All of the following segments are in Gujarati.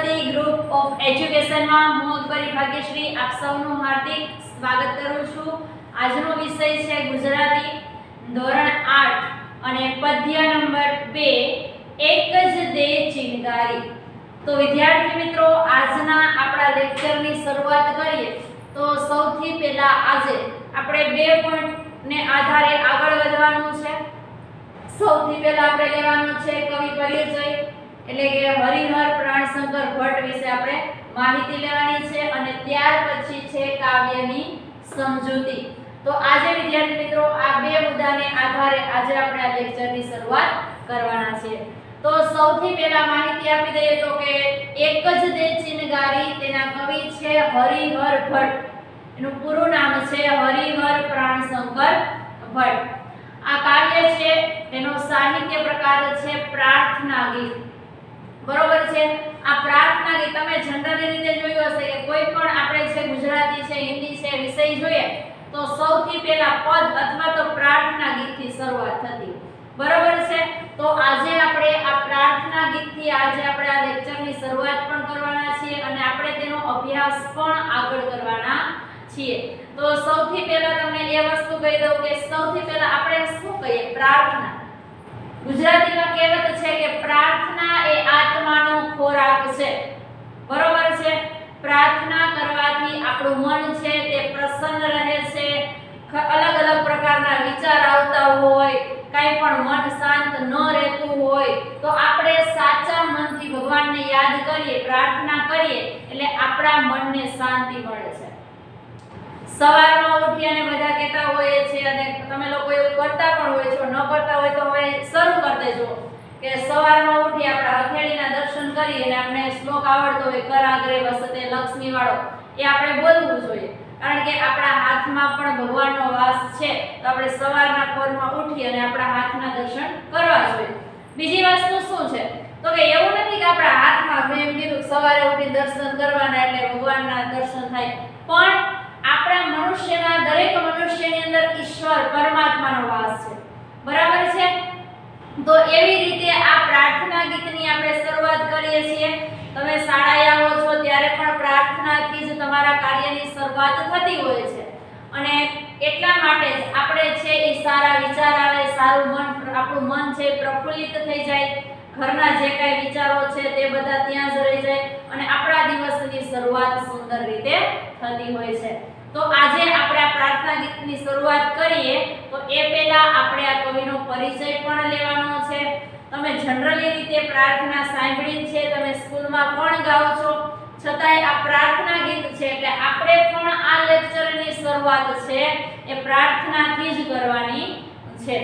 गुजराती ग्रुप ऑफ एज्युकेशन में हूँ अकबरी भाग्यश्री आप सौનું हार्दिक स्वागत करूँ छूँ। આજનો વિષય છે ગુજરાતી ધોરણ 8 અને પદ્ય નંબર 2 એક જ દે ચિનગારી। તો વિદ્યાર્થી મિત્રો આજના આપણા લેક્ચરની શરૂઆત કરીએ તો સૌથી પહેલા આજે આપણે બે પોઈન્ટને આધારે આગળ વધવાનું છે। સૌથી પહેલા આપણે લેવાનું છે કવિ પરિચય એટલે કે હરિહર પ્રાણશંકર ભટ્ટ વિશે આપણે માહિતી લેવાની છે અને ત્યાર પછી છે કાવ્યની સમજૂતી। तो आज विद्यार्थी मित्रों आ बे मुद्दाने आधारे आज આપણે આ લેક્ચરની શરૂઆત કરવાના છે। તો સૌથી પહેલા માહિતી આપી દઈએ તો કે એક જ દે ચિનગારી તેના કવિ છે હરિહર ભટ્ટ। એનું પૂરું નામ છે હરિહર પ્રાણશંકર ભટ્ટ। આ કાવ્ય છે તેનો સાહિત્ય પ્રકાર છે પ્રાર્થના ગીત। બરોબર છે। આ પ્રાર્થના ગીત તમે જનરલી રીતે જોયું હશે કે કોઈ પણ આપણે છે ગુજરાતી છે હિન્દી છે વિષય જોઈએ तो સૌથી પહેલા પદ અથવા તો પ્રાર્થના ગીતથી શરૂઆત થતી। બરોબર છે। તો આજે આપણે આ પ્રાર્થના ગીતથી આજે આપણે આ લેક્ચરની શરૂઆત પણ કરવાના છીએ અને આપણે તેનો અભ્યાસ પણ આગળ કરવાના છીએ। તો સૌથી પહેલા તમને એ વસ્તુ કહી દઉં કે સૌથી પહેલા આપણે શું કહીએ પ્રાર્થના। ગુજરાતીમાં કહેવત છે કે પ્રાર્થના એ આત્માનો ખોરાક છે। બરોબર છે। प्रार्थना करवाथी આપણું મન છે તે પ્રસન્ન રહે છે। अलग अलग प्रकारना विचार आवता होय काई पण मन शांत न રહેતું હોય તો આપણે સાચા મનથી ભગવાનને યાદ કરીએ પ્રાર્થના કરીએ એટલે આપણા મનને શાંતિ મળે છે। સવારમાં ઉઠી અને બધા કહેતા હોય છે અને તમે લોકો એવું કરતા પણ હોય છો ન કરતા હોય તો હવે શરૂ કરી દેજો કે સવારમાં ઉઠી આપણા હથેળીના દર્શન કરી અને આપણે શ્લોક આવડતો હોય કરાગ્રે વસતે લક્ષ્મી વાળો એ આપણે બોલવું જોઈએ કારણ કે આપણા હાથમાં પણ ભગવાનનો વાસ છે તો આપણે સવારના પોરમાં ઉઠી અને આપણા હાથના દર્શન કરવા જોઈએ। બીજી વસ્તુ શું છે તો કે એવું નથી કે આપણા હાથમાં મેં એમ કીધું સવારે ઉઠી દર્શન કરવાના એટલે ભગવાનના દર્શન થાય પણ આપણા મનુષ્યના દરેક મનુષ્યની અંદર ઈશ્વર પરમાત્માનો વાસ છે। બરાબર છે। तो एवी रीते आ प्रार्थना गीतनी આપણે શરૂઆત કરીએ છીએ। તમે શાળાએ આવો છો ત્યારે પણ પ્રાર્થનાથી જ તમારા કાર્યની શરૂઆત થતી હોય છે અને એટલા માટે જ આપણે છે એ સારા વિચાર આવે સારું મન આપણું મન છે પ્રફુલ્લિત થઈ જાય ઘરના જે કાઈ વિચારો છે તે બધા ત્યાં જ રહી જાય અને આપણા દિવસની શરૂઆત સુંદર રીતે થતી હોય છે। तो આજે આપણે આ પ્રાર્થના ગીતની શરૂઆત કરીએ તો એ પહેલા આપણે આ કવિનો પરિચય પણ લેવાનો છે। તમે જનરલી રીતે પ્રાર્થના સાંભળી છે તમે સ્કૂલમાં પણ ગાઓ છો છતાંય આ પ્રાર્થના ગીત છે એટલે આપણે પણ આ લેક્ચરની શરૂઆત છે એ પ્રાર્થનાથી જ કરવાની છે।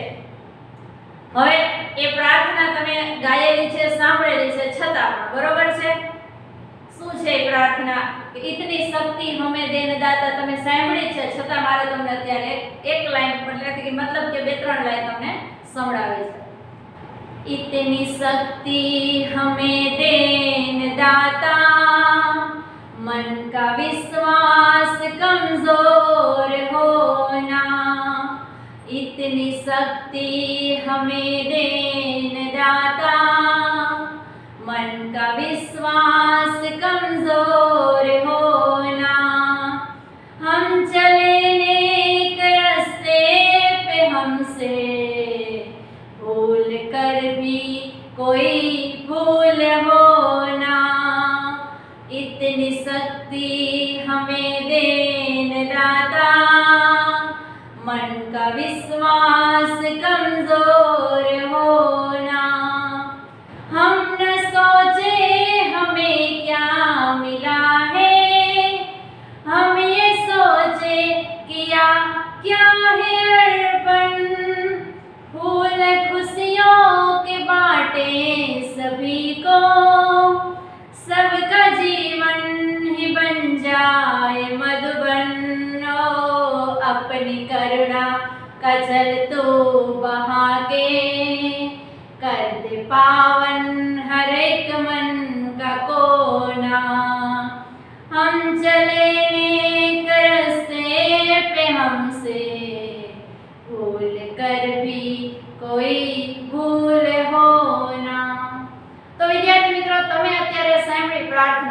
હવે એ પ્રાર્થના તમે ગાયેલી છે સાંભળેલી છે છતાં બરોબર છે શું છે प्रार्थना इतनी शक्ति हमें देने दाता तमे सांभળી છે છતાં મારે તમને અત્યારે એક લાઈન પણ એટલે કે मतलब કે બે ત્રણ લાઈન તમને સંભળાવે છે। इतनी शक्ति हमें देने दाता मन का विश्वास कमजोर होना। इतनी शक्ति हमें देने दाता मन का विश्वास कमजोर होना। हम चले नेक रास्ते पे हमसे भूल कर भी कोई भूल होना। इतनी शक्ति हमें देने दाता मन का विश्वास कमजोर होना। हम न सोचे हमें क्या मिला है हम ये सोचे किया क्या है अर्पण। फूल खुशियों के बाटे सभी को सबका जीवन ही बन जाए मधुबन। ओ अपनी करुणा का जल तो बहा के कर दे पावन हर एक मन का कोना। हम चले नेक रास्ते पे हमसे भूल कर भी कोई भूल होना। तो विद्यार्थी मित्रों તમે અત્યારે સાંભળી પ્રાર્થના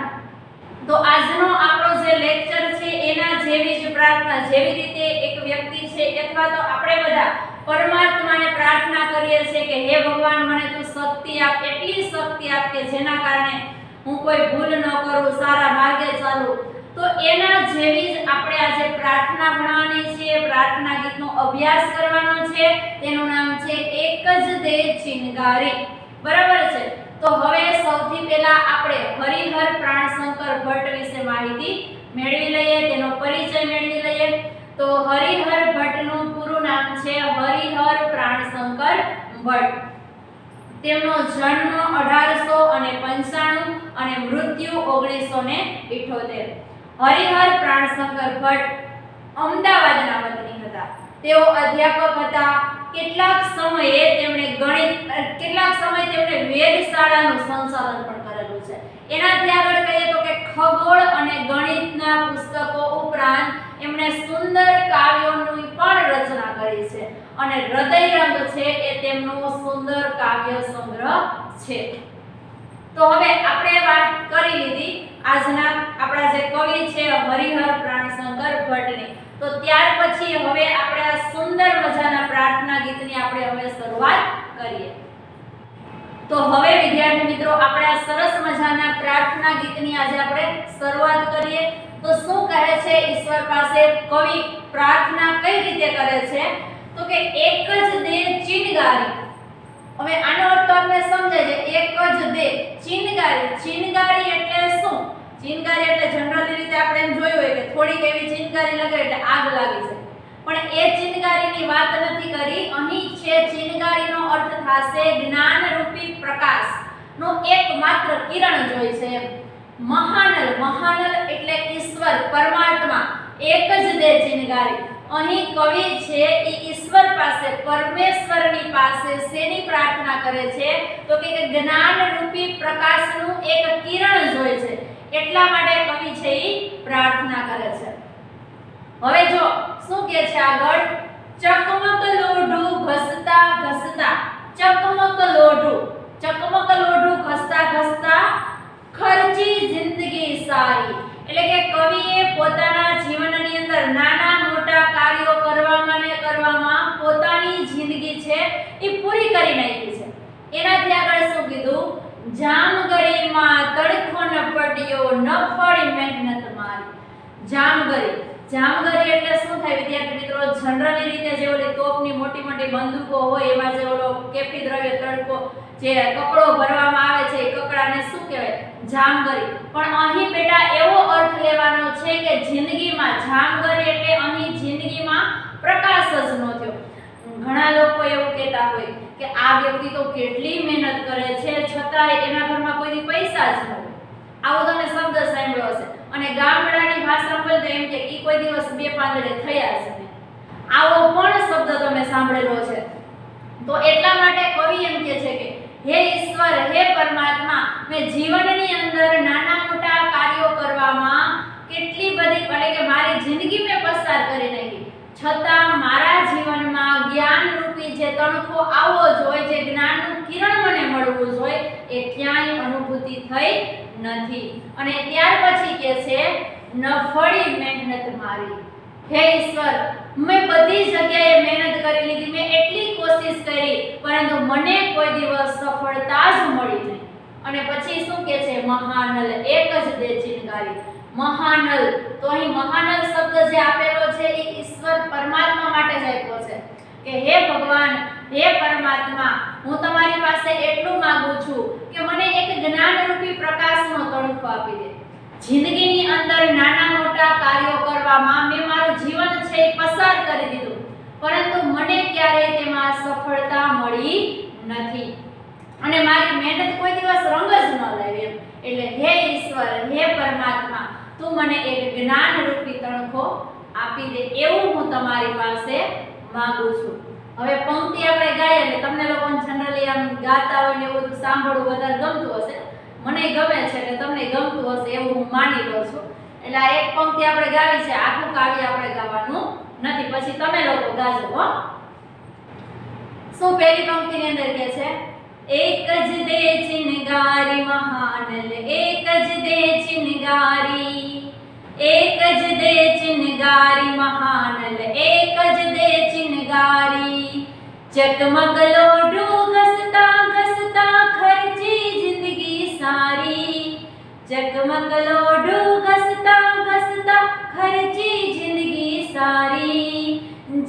જેવી જ પ્રાર્થના, જેવી રીતે એક વ્યક્તિ છે અથવા તો આપણે બધા પરમાત્માને પ્રાર્થના કરીએ છીએ કે હે ભગવાન મને તું શક્તિ આપ, એટલી શક્તિ આપ કે જેના કારણે હું કોઈ ભૂલ ન કરું, સારા માર્ગે ચાલું, તો એના જેવી જ આપણે આજે પ્રાર્થના ભણવાની છે, પ્રાર્થના ગીતનો અભ્યાસ કરવાનો છે. તેનું નામ છે એક જ દે ચિનગારી. બરાબર છે? તો હવે સૌથી પહેલા આપણે હરિહર પ્રાણશંકર ભટ્ટ વિશે માહિતી મેળવી લઈએ, તેનો પરિચય મેળવી લઈએ. તો હરિહર ભટ્ટનું પૂરું નામ છે હરિહર પ્રાણશંકર ભટ્ટ. તેમનો જન્મ 1895 અને મૃત્યુ 1978. હરિહર પ્રાણશંકર ભટ્ટ અમદાવાદના વતની હતા. તેઓ અધ્યાપક હતા. કેટલાક સમય તેમણે વેધશાળાનું સંચાલન પણ કરેલું છે. એનાથી આગળ કહીએ તો કે ખગોળ અને ગણિતના પુસ્તકો ઉપરાંત એમણે સુંદર કાવ્યોની પણ રચના કરી છે અને હૃદયરંગ છે એ તેમનો સુંદર કાવ્ય સંગ્રહ છે. તો હવે આપણે વાત કરી લીધી આજના આપણા જે કવિ છે હરિહર પ્રાણશંકર ભટ્ટની. તો ત્યાર પછી હવે આપણે આ સુંદર મજાના પ્રાર્થના ગીતની આપણે હવે શરૂઆત કરીએ. તો હવે વિદ્યાર્થી મિત્રો આપણે આ સરસ મજાના પ્રાર્થના ગીતની આજે આપણે શરૂઆત કરીએ. તો શું કહે છે ઈશ્વર પાસે કવિ પ્રાર્થના કઈ રીતે કરે છે? તો કે એક જ દે ચિનગારી. હવે આનો અર્થ તો આપણે સમજાય છે. એક જ દે ચિનગારી. ચિનગારી એટલે શું? ચિનગારી એટલે જનરલી રીતે આપણે એમ જોયું હોય કે થોડીક એવી ચિનગારી લગાડે એટલે આગ લાગી જાય, પણ એ ચિનગારીની વાત નથી કરી. અહીં છે ચિનગારીનો અર્થ થશે જ્ઞાન રૂપી પ્રકાશ નો એકમાત્ર કિરણ જોઈ છે. મહાનલ. મહાનલ એટલે ઈશ્વર, પરમાત્મા. એક જ દે ચિનગારી. અહીં કવિ છે એ ઈશ્વર પાસે, પરમેશ્વરની પાસે શેની પ્રાર્થના કરે છે? તો કે જ્ઞાન રૂપી પ્રકાશનું એક કિરણ જોઈ છે, એટલા માટે કવિ છે એ પ્રાર્થના કરે છે. હવે જો શું કહે છે આગળ? ચકમક લોઢું ઘસતા ઘસતા. ચકમક લોઢું. ચકમક લોઢું ઘસતા ઘસતા ખર્ચી જિંદગી સારી. એટલે કે કવિએ પોતાના જીવનની અંદર નાના મોટા કાર્યો કરવામાં પોતાની જિંદગી છે એ પૂરી કરી નાખી છે. એનાથી આગળ શું કીધું? જામગરીમાં તડકો ન પડ્યો, ન ફળી મહેનત મારી. જામગરી. જામગરી એટલે શું થાય વિદ્યાર્થી મિત્રો? જનરલી રીતે જે ઓલી તોપની મોટી મોટી બંદૂકો હોય એમાં જે ઓલો કેફી દ્રવ્ય તડકો જે કકડો ભરવામાં આવે છે એ કકડાને શું કહેવાય? જામગરી. પણ અહીં બેટા એવો અર્થ લેવાનો છે કે જિંદગીમાં જામગરી એટલે અહીં જિંદગીમાં પ્રકાશ જ ન થયો. ઘણા લોકો એવું કહેતા હોય કે આ વ્યક્તિ તો કેટલી મહેનત કરે છે છતાંય એના ઘરમાં કોઈ પૈસા જ ન હોય. આવો તમે શબ્દ સાંભળ્યો હશે. અને ગામડાની ભાષામાં બોલતો એમ કે ઈ કોઈ દિવસ બે પાંદડે થયા છે. આવો પણ શબ્દ તમે સાંભળેલો છે. તો એટલા માટે કવિ એમ કહે છે કે હે ઈશ્વર, હે પરમાત્મા, મેં જીવનની અંદર નાના મોટા કાર્યો કરવામાં કેટલી બધી એટલે કે મારી જિંદગી મેં પસાર કરી નાખી, છતાં મારા જીવનમાં જ્ઞાન રૂપી જે તણખો આવવો જોઈએ, જે જ્ઞાનનું કિરણ મને મળવું જોઈએ, એ ક્યાંય અનુભૂતિ થઈ નથી. અને ત્યાર પછી કહે છે નફળી મહેનત મારી. હે ઈશ્વર, મેં બધી જગ્યાએ મહેનત કરી લીધી, મેં એટલી કોશિશ કરી, પરંતુ મને કોઈ દિવસ સફળતા જ મળી નહીં. અને પછી શું કહે છે? મહાનલ. એક જ દે ચિનગારી. મહાનલ. તો અહીં મહાનલ શબ્દ જે આપેલો છે એ ઈશ્વર પરમાત્મા માટે જ આપ્યો છે કે હે ભગવાન, હે પરમાત્મા, હું તમારી પાસે એટલું માંગુ છું કે મને એક જ્ઞાનરૂપી પ્રકાશનો તણખો આપી દે. જિંદગીની અંદર નાના મોટા કાર્યો કરવામાં મેં મારું જીવન છે એ પસાર કરી દીધું, પરંતુ મને ક્યારેય તેમાં સફળતા મળી નથી અને મારી મહેનત કોઈ દિવસ રંગ જ ન લાવી. એટલે હે ઈશ્વર, હે પરમાત્મા, તું મને એક જ્ઞાનરૂપી તણખો આપી દે, એવું હું તમારી પાસે માંગુ છું. હવે પંક્તિ આપણે ગાઈએ એટલે તમને લોકોને જનરલી આમ ગાતા હોય ને એવું સાંભળવું વધારે ગમતું હશે. મને ગમે છે એટલે તમને ગમતું હશે એવું હું માની લઉં છું. એટલે આ એક પંક્તિ આપણે ગાવી છે, આખું કાવ્ય આપણે ગાવાનું નથી. પછી તમે લોકો ગાજો હો. શું પહેલી પંક્તિની અંદર કહે છે? એક જ દે ચિનગારી મહાનલ, એક જ દે ચિનગારી, એક જ દે ચિનગારી મહાનલ એક જ દે ચિનગારી ચકમકલો ઘસતા ઘસતા ખર્ચી જિંદગી સારી ચકમકલો ઘસતા ઘસતા ખર્ચી જિંદગી સારી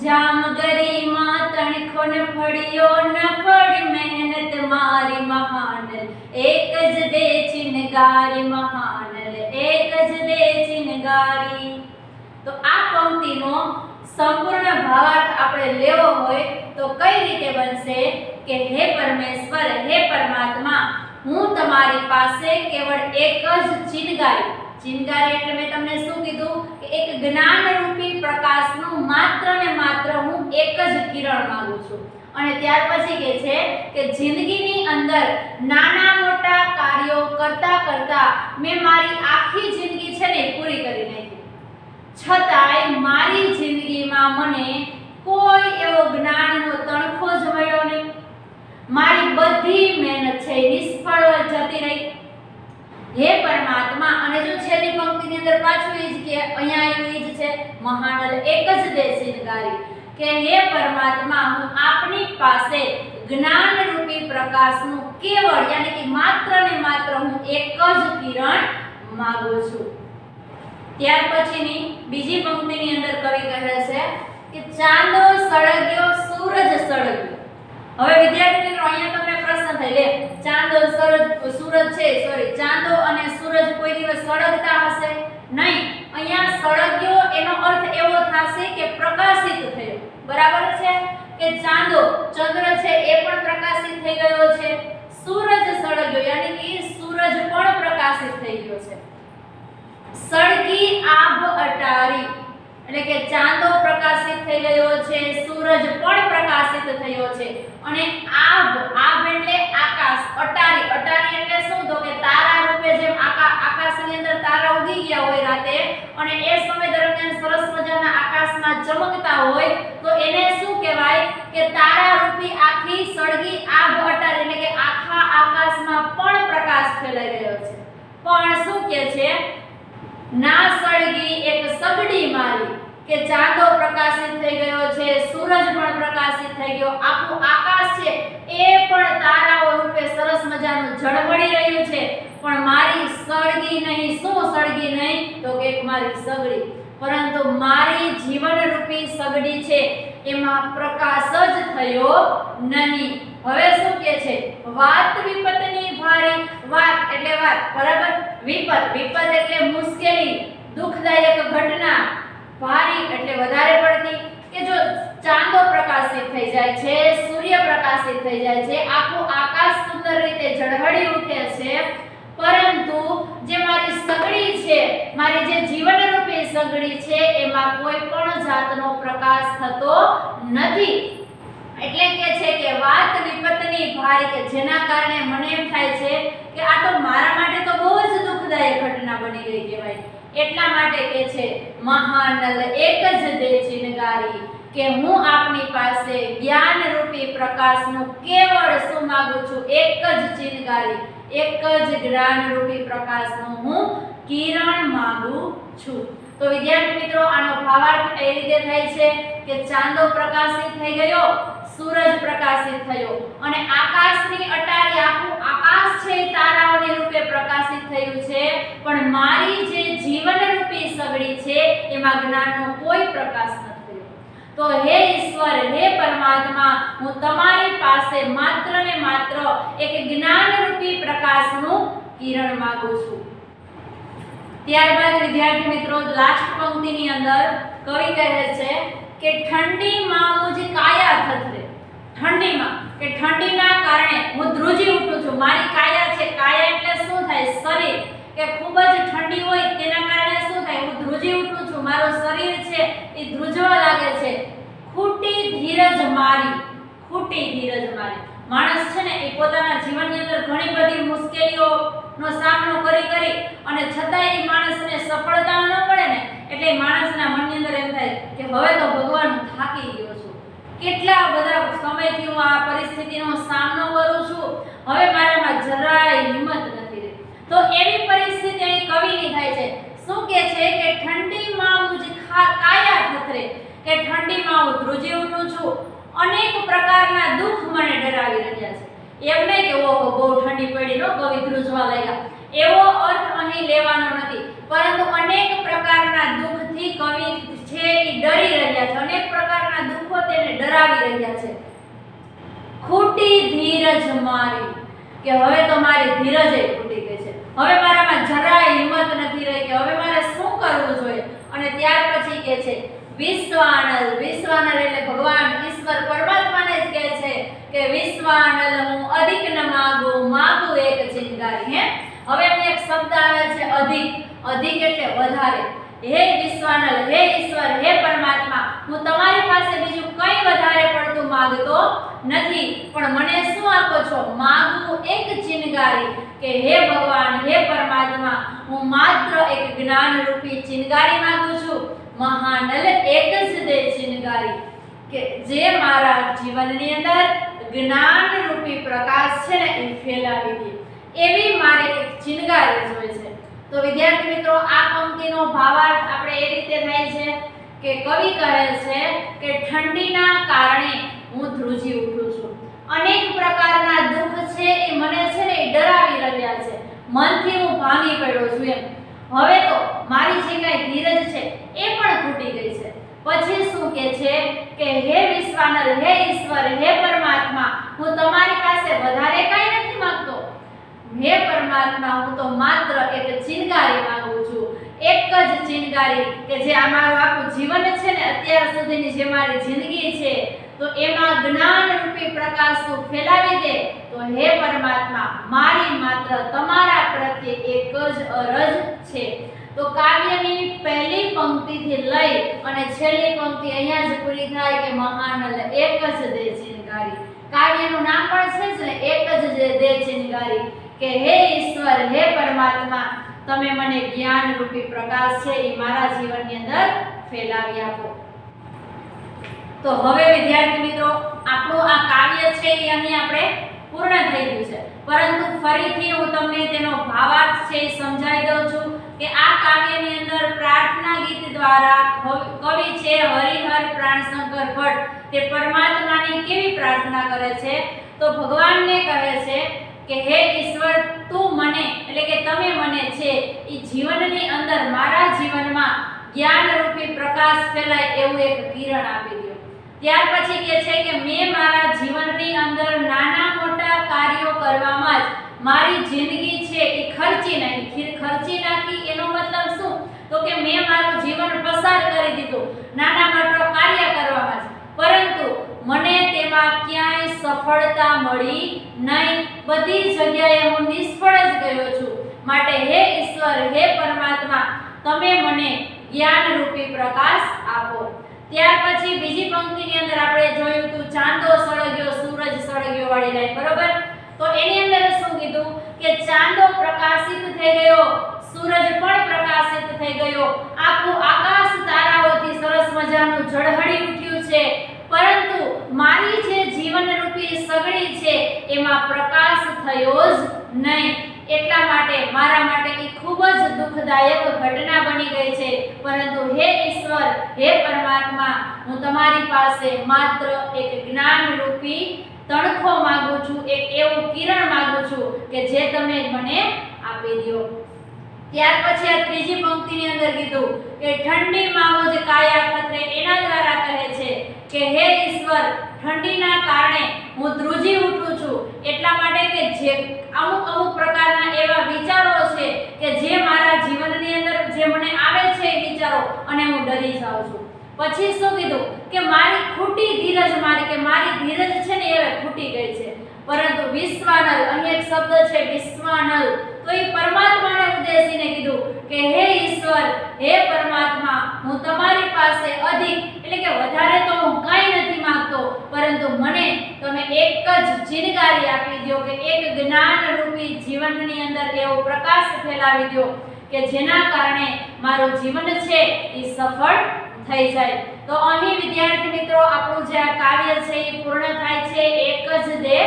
જામગરી માં તણખો ન ફળ્યો ન ફળ મહેનત મારી મહાનલ એક જ દે ચિનગારી મહાનલ એક જ દે ચિનગારી। તો આ પંક્તિનો સંપૂર્ણ ભાવાર્થ આપણે લેવો હોય તો કઈ રીતે બનશે કે હે પરમેશ્વર હે પરમાત્મા હું તમારી પાસે કેવળ એક જ ચિનગારી ચિનગારી એટલે મેં તમને શું કીધું કે એક જ્ઞાન રૂપી પ્રકાશનું માત્ર ને માત્ર હું એક જ કિરણ માંગુ છું। અને ત્યાર પછી કહે છે કે જિંદગીની અંદર નાના મોટા કાર્યો કરતા કરતા મેં મારી આખી જિંદગી છે ને પૂરી કરી નાખી છતાંય મારી જિંદગીમાં મને કોઈ એવો જ્ઞાનનો તણખો જ મળ્યો નહીં મારી બધી મહેનત છે નિષ્ફળ જતી રહી। હે પરમાત્મા અને જો છેલ્લી પંક્તિની અંદર પાછું એ જ કે અહીંયા આવ્યું એ જ છે મહાનલ એક જ દે ચિનગારી કે હે પરમાત્મા હું આપની પાસે જ્ઞાન રૂપી પ્રકાશનું કેવળ યાની કે માત્ર ને માત્ર હું એક જ કિરણ માંગુ છું। ત્યાર પછીની બીજી પંક્તિની અંદર કવિ કહે છે કે ચાંદો સળગ્યો સૂરજ સળગ્યો। હવે વિદ્યાર્થી મિત્રો અહીંયા તમને પ્રશ્ન થાય લે ચાંદો સૂરજ છે ચાંદો અને સૂરજ કોઈ દિવસ સળગતા હશે નહીં। અહીંયા સળગ્યો એનો અર્થ એવો થશે કે પ્રકાશિત થયો બરાબર છે કે ચાંદો ચંદ્ર છે એ પણ પ્રકાશિત થઈ ગયો છે સૂરજ સળગ્યો યાની કે સૂરજ પણ પ્રકાશિત થઈ ગયો છે। સળગી આભ અટારી એટલે કે ચાંદો પ્રકાશિત થઈ ગયો છે સૂરજ પણ પ્રકાશિત થયો છે અને આભ એટલે આકાશ અટારી એટલે શું તો કે તારા રૂપે જેમ આકાશની અંદર તારા ઉગી ગયા હોય રાતે અને એ સમય દરમિયાન સરસ મજાના આકાશમાં ચમકતા હોય તો એને શું કહેવાય કે તારા રૂપી આખી સળગી આભ અટારી એટલે કે આખા આકાશમાં પણ પ્રકાશ ફેલાઈ ગયો છે। પણ શું કહે છે ના સળગી એક સગડી મારી કે ચાંદો પ્રકાશિત થઈ ગયો છે સૂરજ પણ પ્રકાશિત થઈ ગયો આખું આકાશ છે એ પણ તારાઓ રૂપે સરસ મજાનું ઝળહળી રહ્યું છે પણ મારી સળગી નહીં શું સળગી નહીં તો કે મારી સગડી પરંતુ મારી જીવન રૂપી સગડી છે એમાં પ્રકાશ જ થયો નહીં। હવે શું કહે છે વાત વિપતની ભારી વાત એટલે વાત બરાબર વિપત એટલે મુશ્કેલી દુઃખદાયક ઘટના ભારી એટલે વધારે પડતી કે જો ચાંદો પ્રકાશિત થઈ જાય છે સૂર્ય પ્રકાશિત થઈ જાય છે આખું આકાશ સુંદર રીતે ઝળહળી ઉઠે છે પરંતુ જે મારી સગડી છે મારી જે જીવનરૂપી સગડી છે એમાં કોઈ પણ જાતનો પ્રકાશ થતો નથી। એટલે કે છે કે વાત વિપતની ભારી કે જેના કારણે મને એમ થાય છે કે આ તો મારા માટે તો બહુ જ દુઃખદાયક ઘટના બની ગઈ કહેવાય એટલા માટે કે છે મહાનલ એક જ દે ચિનગારી કે હું આપની પાસે જ્ઞાન રૂપી પ્રકાશનું કેવળ શું માંગુ છું એક જ ચિનગારી એક જ જ્ઞાન રૂપી પ્રકાશનું હું કિરણ માંગુ છું। તો વિદ્યાર્થી મિત્રો આનો ભાવાર્થ એ રીતે થાય છે કે ચાંદો પ્રકાશિત થઈ ગયો સૂરજ પ્રકાશિત થયો અને આકાશની અટારી આખું આકાશ છે તારાઓની રૂપે પ્રકાશિત થયું છે પણ મારી જે જીવન રૂપી સગડી છે એમાં જ્ઞાનનો કોઈ પ્રકાશ ન થયો। તો હે ઈશ્વર હે પરમાત્મા હું તમારી પાસે માત્ર ને માત્ર એક જ્ઞાન રૂપી પ્રકાશનું કિરણ માંગુ છું। ત્યારબાદ વિદ્યાર્થી મિત્રો લાસ્ટ પંક્તિની અંદર કવિ કહે છે કે ઠંડીમાં મુજ કાયા થથરે ઠંડીમાં કે ઠંડીના કારણે હું ધ્રુજી ઉઠું છું મારી કાયા છે કાયા એટલે શું થાય શરીર કે ખૂબ જ ઠંડી હોય તેના કારણે શું થાય હું ધ્રુજી ઉઠું છું મારું શરીર છે એ ધ્રુજવા લાગે છે। ખૂટી ધીરજ મારી માણસ છે ને એ પોતાના જીવનની અંદર ઘણી બધી મુશ્કેલીઓનો સામનો કરી અને છતાંય એ માણસને સફળતા ન મળે ને એટલે માણસના મનની અંદર એમ થાય કે હવે તો ભગવાન થાકી ગયો છું કેટલા બધા સમયથી હું આ પરિસ્થિતિનો સામનો કરું છું હવે મારામાં જરાય હિંમત નથી રહી। તો એવી પરિસ્થિતિ અહીં કવિની થાય છે શું કે છે કે ઠંડીમાં મુજ કાયા થથરે, કે ઠંડીમાં હું ધ્રુજી ઉઠું છું, અનેક પ્રકારના દુઃખ મને ડરાવી રહ્યા છે. એમ નહીં કે ઓહો બહુ ઠંડી પડી નો કવિ ધ્રુજવા લાગ્યા, એવો અર્થ અહીં લેવાનો નથી, પરંતુ અનેક પ્રકારના દુઃખથી કવિ છે એ ડરી રહ્યા છે, અનેક પ્રકારના દુઃખો તેને ડરાવી રહ્યા છે. ખૂટી ધીરજ મારી, કે હવે તો મારી ધીરજ ખૂટી ગઈ છે, હવે મારામાં જરાય હિંમત નથી રહી કે હવે મારે શું કરવું જોઈએ. અને ત્યાર પછી કે છે વિશ્વાનલ, વિશ્વાનલ એટલે ભગવાન ઈશ્વર પરમાત્માને જ કહે છે કે વિશ્વાનલ હું અધિક ન માગું, માગું એક ચિનગારી. હે હવે અહીં એક શબ્દ આવે છે અધિક, અધિક એટલે વધારે. હે વિશ્વાનલ, હે ઈશ્વર, હે પરમાત્મા, હું તમારી પાસે બીજું કંઈ વધારે પડતું માંગતો નથી, પણ મને શું આપો છો? માગું એક ચિનગારી, કે હે ભગવાન, હે પરમાત્મા, હું માત્ર એક જ્ઞાન રૂપી ચિનગારી માંગુ છું. મહાનલ એક જ દે ચિનગારી, કે જે મારા જીવનની અંદર જ્ઞાન રૂપી પ્રકાશ છે ને એ ફેલાવી દે, એવી મારે એક ચિનગારી જોઈએ છે. તો વિદ્યાર્થી મિત્રો, આ પંક્તિનો ભાવાર્થ આપણે એ રીતે થાય છે કે કવિ કહે છે કે ઠંડીના કારણે હું ધ્રુજી ઉઠું છું, અનેક પ્રકારના દુઃખ છે એ મને છે ને એ ડરાવી રહ્યા છે, મનથી હું ભાંગી પડ્યો છું. એમ હવે તો મારી જે કાંઈ ધીરજ છે એ પણ ખૂટી ગઈ છે. પછી શું કહે છે કે હે વિશ્વાનર, હે ઈશ્વર, હે પરમાત્મા, હું તમારી પાસે વધારે કાંઈ નથી માંગતો. હે પરમાત્મા, હું તો માત્ર એક ચિનગારી માંગુ છું, એક જ ચિનગારી, કે જે અમારું આખું જીવન છે ને અત્યાર સુધીની જે મારી જિંદગી છે તો એમાં જ્ઞાન રૂપી પ્રકાશ તું ફેલાવી દે. તો હે પરમાત્મા, મારી માત્ર તમારા પ્રત્યે એક જ અરજ છે. તો કાવ્યની પહેલી પંક્તિથી લઈ અને છેલ્લી પંક્તિ અહીંયા જ પૂરી થાય કે મહાનલ એક જ દે ચિનગારી. કાવ્યનું નામ પણ છે જ ને, એક જ દે ચિનગારી, કે હે ઈશ્વર, હે પરમાત્મા, તમે મને જ્ઞાન રૂપી પ્રકાશ છે એ મારા જીવનની અંદર ફેલાવી આપો. તો હવે વિદ્યાર્થી મિત્રો, આપણું આ કાવ્ય છે એ અહીં આપણે પૂર્ણ થઈ ગયું છે, પરંતુ ફરીથી હું તમને તેનો ભાવાર્થ છે એ સમજાવી દઉં છું કે આ કાવ્યની અંદર પ્રાર્થના ગીત દ્વારા કવિ છે હરિહર પ્રાણશંકર ભટ્ટ તે પરમાત્માની કેવી પ્રાર્થના કરે છે? તો ભગવાનને કહે છે કે હે ઈશ્વર, તું મને એટલે કે તમે મને છે એ જીવનની અંદર મારા જીવનમાં જ્ઞાન રૂપી પ્રકાશ ફેલાય એવું એક કિરણ આપી દો. ત્યાર પછી કહે છે કે મેં મારા જીવનની અંદર નાના મોટા કાર્યો કરવામાં જ મારી જિંદગી છે એ ખર્ચી નાખી. એનો મતલબ શું? તો કે મેં મારું જીવન પસાર કરી દીધું નાના મોટા કાર્ય કરવામાં જ, પરંતુ મને તેમાં ક્યાંય સફળતા મળી નહીં, બધી જગ્યાએ હું નિષ્ફળ જ ગયો છું. માટે હે ઈશ્વર, હે પરમાત્મા, તમે મને જ્ઞાન રૂપી પ્રકાશ આપો. ત્યાર પછી બીજી પંક્તિની અંદર આપણે જોયું હતું ચાંદો સળગ્યો, સૂરજ સળગ્યો વાળી લાઈન, બરોબર? તો એની અંદર શું કીધું કે ચાંદો પ્રકાશિત થઈ ગયો, સૂરજ પણ પ્રકાશિત થઈ ગયો, આખું આકાશ તારાઓથી સરસ મજાનું ઝળહળી ઉઠ્યું છે, પરંતુ મારી જે જીવન રૂપી સગડી છે એમાં પ્રકાશ થયો જ નહીં. એટલા માટે મારા માટે એ ખૂબ જ દુઃખદાયક ઘટના બની ગઈ છે. પરંતુ હે ઈશ્વર, હે પરમાત્મા, હું તમારી પાસે માત્ર એક જ્ઞાન રૂપી તણખો માંગુ છું, એક એવું કિરણ માંગુ છું કે જે તમે મને આપી દો. ત્યાર પછી આ ત્રીજી પંક્તિની અંદર કીધું કે ઠંડીમાં મુજ કાયા થથરે, એના દ્વારા કહે છે કે હે ઈશ્વર, ઠંડીના કારણે હું ધ્રુજી ઉઠું છું, એટલા માટે કે જે અમુક પ્રકારના એવા વિચારો છે કે જે મારા જીવનની અંદર જે મને આવે છે એ વિચારો, અને હું ડરી જાઉં છું. પછી શું કીધું કે મારી ખૂટી ધીરજ, મારી ધીરજ છે ને એ ખૂટી ગઈ છે. પરંતુ વિશ્વાનલ, અહીં એક શબ્દ છે વિશ્વાનલ, તો એ પરમાત્માને ઉદ્દેશીને કીધું કે હે ઈશ્વર, હે પરમાત્મા, હું તમારી પાસે અધિક એટલે કે વધારે તો હું કાંઈ નથી માંગતો, પરંતુ મને તમે એક જ ચિનગારી આપી દો, કે એક જ્ઞાન રૂપી જીવનની અંદર એવો પ્રકાશ ફેલાવી દો કે જેના કારણે મારું જીવન છે એ સફળ થઈ જાય. તો અહીં વિદ્યાર્થી મિત્રો, આપણું જે આ કાવ્ય છે એ પૂર્ણ થાય છે. એક જ દે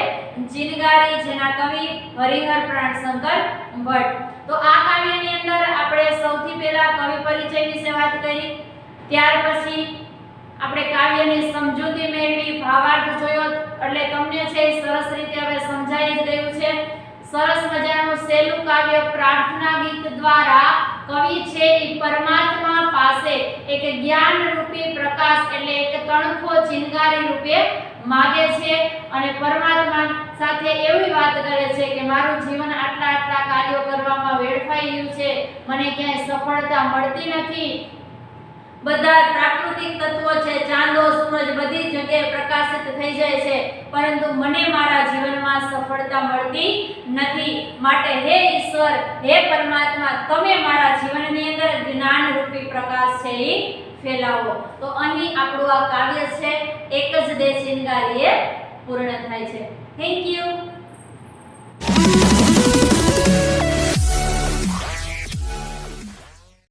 ચિનગારી, જેના કવિ હરિહર પ્રાણશંકર ભટ્ટ। તો આ કાવ્યની અંદર આપણે સૌથી પહેલા કવિ પરિચય વિશે વાત કરી, ત્યાર પછી આપણે કાવ્યની સમજૂતી મેળવી, ભાવાર્થ જોયો, એટલે તમને છે એ સરસ રીતે હવે સમજાઈ જ ગયું છે। સરસ મજાનું સહેલું કાવ્ય પ્રાર્થના ગીત દ્વારા કવિ છે એ પરમાત્મા પાસે એક જ્ઞાન રૂપી પ્રકાશ એટલે એક તણખો ચિનગારી રૂપે માગે છે અને પરમાત્મા સાથે એવી વાત કરે છે કે મારું જીવન આટલા કાર્યો કરવામાં વેડફાઈ ગયું છે, મને ક્યાંય સફળતા મળતી નથી, બધા પ્રાકૃતિક તત્વો છે, ચાંદો સૂરજ બધી જગ્યાએ પ્રકાશિત થઈ જાય છે, પરંતુ મને મારા જીવનમાં સફળતા મળતી નથી, માટે હે ઈશ્વર, હે પરમાત્મા, તમે મારા જીવનની અંદર જ્ઞાન રૂપી પ્રકાશ છે એ ફેલાવો। તો અહીં આપણું આ કાવ્ય છે એક જ દે ચિનગારીએ પૂર્ણ થાય છે। Thank you.